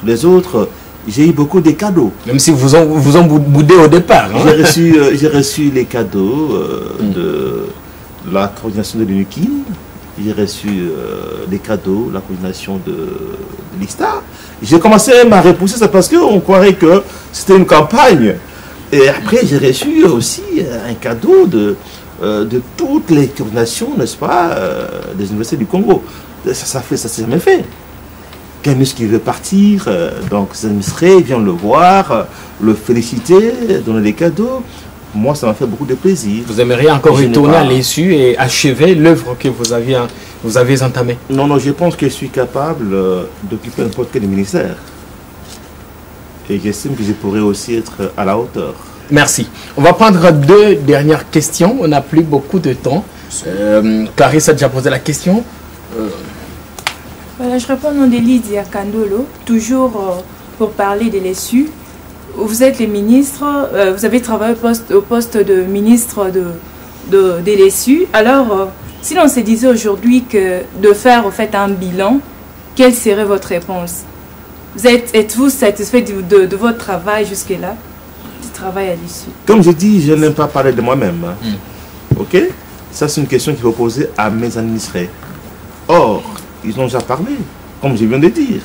tous les autres. J'ai eu beaucoup de cadeaux. Même si vous en boudez au départ. Hein? J'ai reçu les cadeaux de la coordination de l'UNIKIN. J'ai reçu les cadeaux, la coordination de l'ISTA. J'ai commencé à repousser ça parce qu'on croirait que c'était une campagne. Et après, j'ai reçu aussi un cadeau de toutes les coordinations, n'est-ce pas, des universités du Congo. Ça s'est jamais fait. Quelqu'un qui veut partir, donc les administrés viennent le voir, le féliciter, donner des cadeaux. Moi, ça m'a fait beaucoup de plaisir. Vous aimeriez encore retourner à l'issue et achever l'œuvre que vous avez entamée? Non, je pense que je suis capable d'occuper n'importe quel ministère. Et j'estime que je pourrais aussi être à la hauteur. Merci. On va prendre 2 dernières questions. On n'a plus beaucoup de temps. Clarisse a déjà posé la question. Voilà, je réponds au nom de Lydia Kandolo, toujours pour parler de l'ESU. Vous êtes les ministres, vous avez travaillé au poste de ministre de l'ESU. Alors, si l'on se disait aujourd'hui que de faire au fait un bilan, quelle serait votre réponse? Êtes-vous satisfait de votre travail jusque-là, du travail à l'issue? Comme je dis, je n'aime pas parler de moi-même. Ok? Ça, c'est une question qu'il faut poser à mes administrés. Or, ils ont déjà parlé, comme je viens de dire.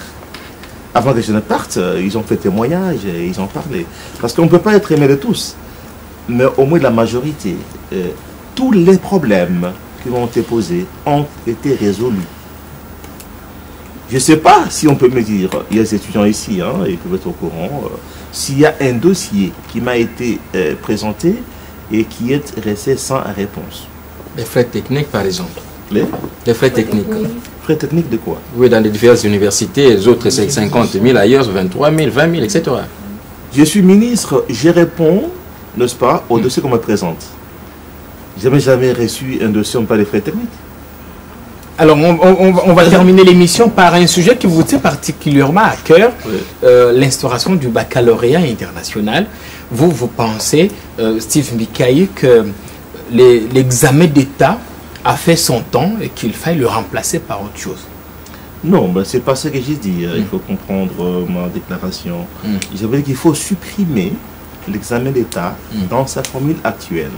Avant que je ne parte, ils ont fait témoignage, ils ont parlé. Parce qu'on ne peut pas être aimé de tous, mais au moins de la majorité. Tous les problèmes qui ont été posés ont été résolus. Je ne sais pas si on peut me dire, il y a des étudiants ici, ils peuvent être au courant, s'il y a un dossier qui m'a été présenté et qui est resté sans réponse. Les frais techniques, par exemple. Les frais techniques. Frais techniques de quoi? Oui, dans les diverses universités, les autres c'est 50 000, ailleurs 23 000, 20 000, etc. Je suis ministre, je réponds, n'est-ce pas, au dossier qu'on me présente. Je n'ai jamais reçu un dossier, on parle des frais techniques. Alors, on va terminer l'émission par un sujet qui vous tient particulièrement à cœur, l'instauration du baccalauréat international. Vous pensez, Steve Mbikayi, que l'examen d'État a fait son temps et qu'il faille le remplacer par autre chose? Non, ce n'est pas ce que j'ai dit. Il faut comprendre ma déclaration. Je veux dire qu'il faut supprimer l'examen d'État dans sa formule actuelle.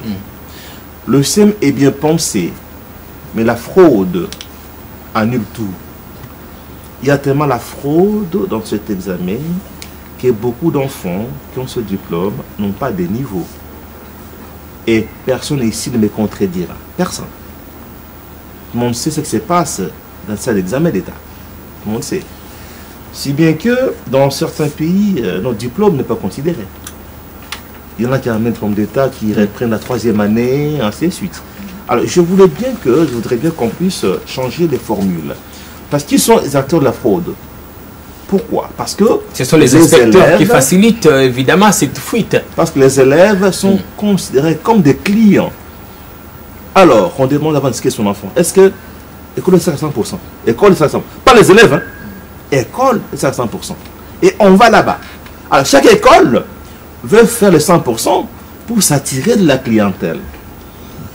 Le système est bien pensé, mais la fraude annule tout. Il y a tellement la fraude dans cet examen que beaucoup d'enfants qui ont ce diplôme n'ont pas de niveau. Et personne ici ne me contredira. Personne. Tout le monde sait ce qui se passe dans cet examen d'État. Tout le monde sait. Si bien que dans certains pays, notre diplôme n'est pas considéré. Il y en a qui amènent comme d'État, qui reprennent la 3e année, ainsi de suite. Alors, je voudrais bien qu'on puisse changer les formules. Parce qu'ils sont les acteurs de la fraude. Pourquoi? Parce que ce sont les inspecteurs qui facilitent évidemment cette fuite. Parce que les élèves sont considérés comme des clients. Alors, on demande avant de skier son enfant. Est-ce que l'école est à 100%? École est à 100%. Pas les élèves, École est à 100%. Et on va là-bas. Alors, chaque école veut faire le 100% pour s'attirer de la clientèle.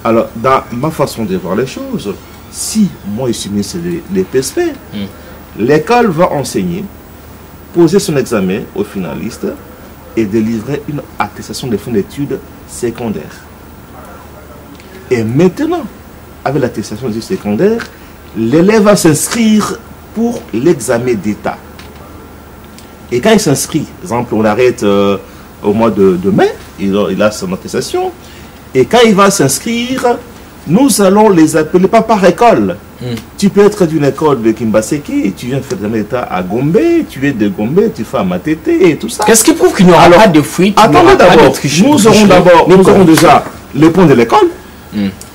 Alors, dans ma façon de voir les choses, si moi je suis ministre de l'EPSP, l'école va enseigner poser son examen aux finalistes et délivrer une attestation de fin d'études secondaires. Et maintenant, avec l'attestation d'études secondaires, l'élève va s'inscrire pour l'examen d'État. Et quand il s'inscrit, par exemple, on l'arrête au mois de mai, il a son attestation, et quand il va s'inscrire, nous allons les appeler pas par école. Tu peux être d'une école de Kimbaseki, tu viens faire l'examen d'État à Gombe, tu es de Gombe, tu fais à Matete et tout ça. Qu'est-ce qui prouve qu'il n'y aura pas de fuite? Attendez d'abord, nous aurons déjà le point de l'école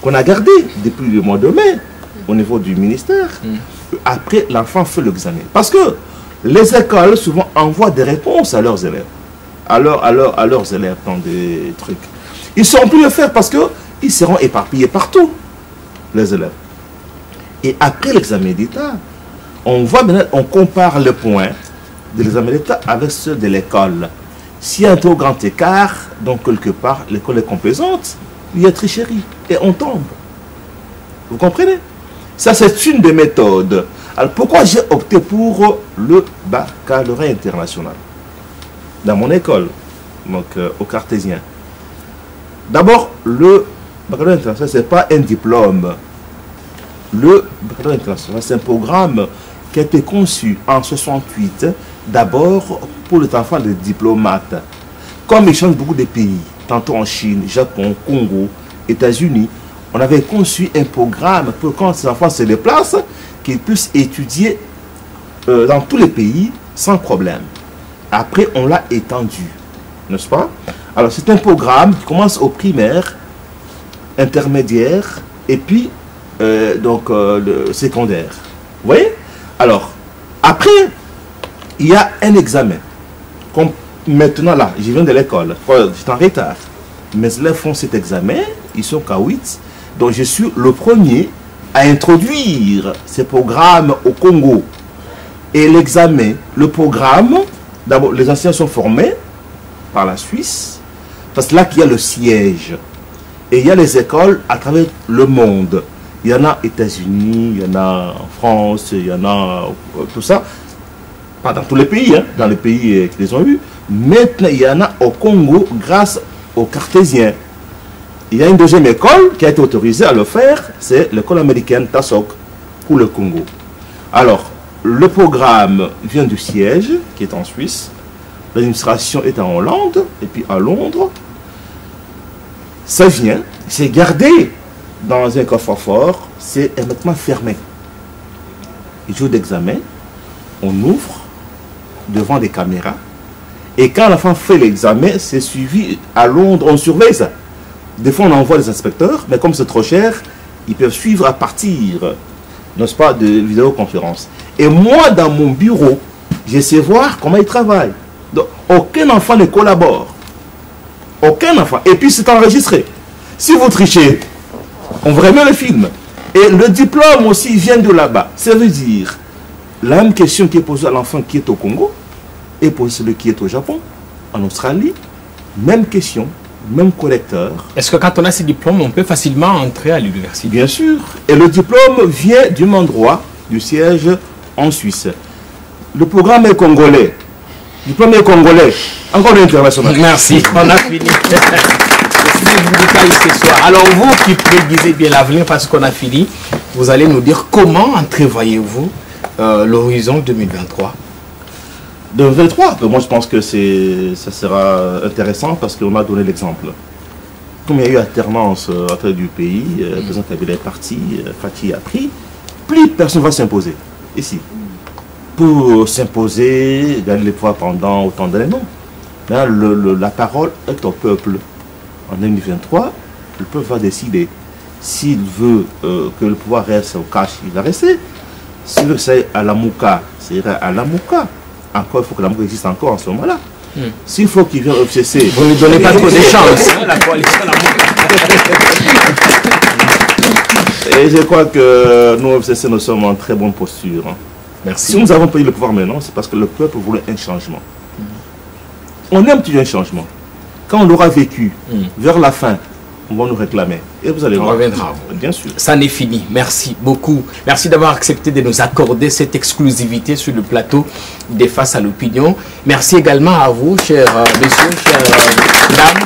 qu'on a gardé depuis le mois de mai au niveau du ministère. Après, l'enfant fait l'examen. Parce que les écoles souvent envoient des réponses à leurs élèves. À leurs élèves dans des trucs. Ils ne sauront plus le faire parce qu'ils seront éparpillés partout, les élèves. Et après l'examen d'État, on voit maintenant, on compare le point de l'examen d'État avec ceux de l'école. S'il y a un trop grand écart, donc quelque part, l'école est complaisante, il y a tricherie et on tombe. Vous comprenez? Ça, c'est une des méthodes. Alors, pourquoi j'ai opté pour le baccalauréat international dans mon école, donc au Cartésien? D'abord, le baccalauréat international, ce n'est pas un diplôme. Le baccalauréat international, c'est un programme qui a été conçu en 1968, d'abord pour les enfants de diplomates. Comme ils changent beaucoup de pays, tantôt en Chine, Japon, Congo, États-Unis, on avait conçu un programme pour quand ces enfants se déplacent, qu'ils puissent étudier dans tous les pays sans problème. Après, on l'a étendu, n'est-ce pas? Alors, c'est un programme qui commence au primaire, intermédiaire, et puis le secondaire. Vous voyez? Alors, après, il y a un examen. Comme maintenant, là, je viens de l'école, je suis en retard. Mes élèves font cet examen, ils sont qu'à 8. Donc, je suis le premier à introduire ces programmes au Congo. Et l'examen, le programme, d'abord, les enseignants sont formés par la Suisse, parce que là qu'il y a le siège. Et il y a les écoles à travers le monde. Il y en a aux États-Unis, il y en a en France, il y en a tout ça. Pas dans tous les pays, hein, dans les pays qui les ont eus. Maintenant, il y en a au Congo grâce aux Cartésiens. Il y a une deuxième école qui a été autorisée à le faire, c'est l'école américaine TASOC pour le Congo. Alors, le programme vient du siège, qui est en Suisse. L'administration est en Hollande, et puis à Londres. Ça vient, c'est gardé dans un coffre-fort, c'est maintenant fermé. Le jour d'examen, on ouvre devant des caméras. Et quand l'enfant fait l'examen, c'est suivi à Londres, on surveille ça. Des fois, on envoie les inspecteurs, mais comme c'est trop cher, ils peuvent suivre à partir, n'est-ce pas, de vidéoconférence. Et moi, dans mon bureau, je sais voir comment ils travaillent. Donc, aucun enfant ne collabore. Aucun enfant. Et puis, c'est enregistré. Si vous trichez, on verra le film. Et le diplôme aussi vient de là-bas. Ça veut dire, la même question qui est posée à l'enfant qui est au Congo, est posée à celui qui est au Japon, en Australie, même question. Même correcteur. Est-ce que quand on a ces diplômes, on peut facilement entrer à l'université? Bien sûr. Et le diplôme vient du même endroit, du siège en Suisse. Le programme est congolais. Le diplôme est congolais. Encore international. Merci. On a fini. Ce soir. Alors vous qui prédisez bien l'avenir parce qu'on a fini, vous allez nous dire comment entrevoyez-vous l'horizon 2023? 2023, moi je pense que ça sera intéressant parce qu'on a donné l'exemple. Comme il y a eu alternance à travers du pays, le président Kabila est parti, Fatih a pris, plus personne ne va s'imposer ici. Pour s'imposer, gagner les pouvoirs pendant autant d'années, non. Là, la parole est au peuple. En 2023, le peuple va décider. S'il veut que le pouvoir reste au cash, il va rester. S'il veut que ça aille à la Mouka, ça ira à la Mouka. Encore, il faut que l'amour existe encore en ce moment-là. S'il faut qu'il vienne au FCC... Vous ne lui donnez pas trop de chance, hein, la coalition Et je crois que nous, au FCC, nous sommes en très bonne posture. Hein. Merci. Si nous avons pris le pouvoir maintenant, c'est parce que le peuple voulait un changement. On aime toujours un changement. Quand on l'aura vécu, vers la fin, on va nous réclamer. Et vous allez On voir. reviendra. Bien sûr. Ça n'est fini. Merci beaucoup. Merci d'avoir accepté de nous accorder cette exclusivité sur le plateau des Face à l'opinion. Merci également à vous, chers messieurs, chères dames,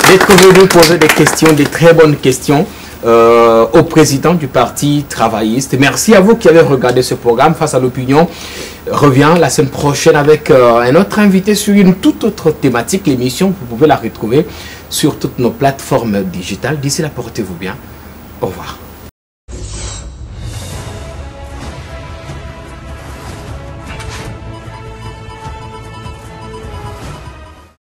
d'être venus poser des questions, des très bonnes questions au président du Parti travailliste. Merci à vous qui avez regardé ce programme. Face à l'opinion revient la semaine prochaine avec un autre invité sur une toute autre thématique. L'émission, vous pouvez la retrouver sur toutes nos plateformes digitales. D'ici là, portez-vous bien. Au revoir.